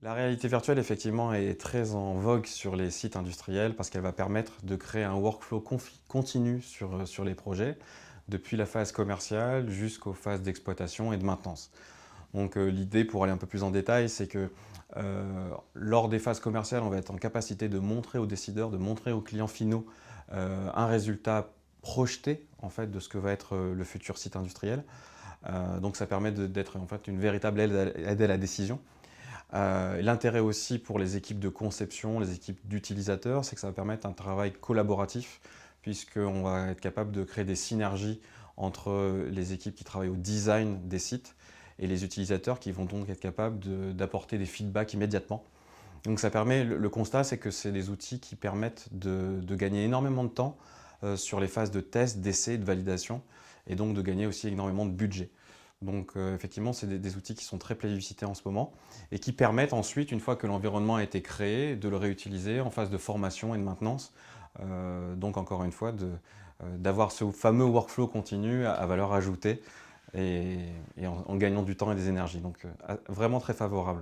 La réalité virtuelle, effectivement, est très en vogue sur les sites industriels parce qu'elle va permettre de créer un workflow continu sur les projets, depuis la phase commerciale jusqu'aux phases d'exploitation et de maintenance. Donc l'idée, pour aller un peu plus en détail, c'est que lors des phases commerciales, on va être en capacité de montrer aux décideurs, de montrer aux clients finaux un résultat projeté en fait, de ce que va être le futur site industriel. Donc ça permet d'être en fait une véritable aide à la décision. L'intérêt aussi pour les équipes de conception, les équipes d'utilisateurs, c'est que ça va permettre un travail collaboratif, puisqu'on va être capable de créer des synergies entre les équipes qui travaillent au design des sites et les utilisateurs qui vont donc être capables d'apporter des feedbacks immédiatement. Donc ça permet, le constat, c'est que c'est des outils qui permettent de gagner énormément de temps sur les phases de test, d'essai, de validation, et donc de gagner aussi énormément de budget. Donc effectivement, c'est des outils qui sont très plébiscités en ce moment et qui permettent ensuite, une fois que l'environnement a été créé, de le réutiliser en phase de formation et de maintenance. Donc encore une fois, d'avoir ce fameux workflow continu à valeur ajoutée et en gagnant du temps et des énergies. Donc vraiment très favorable.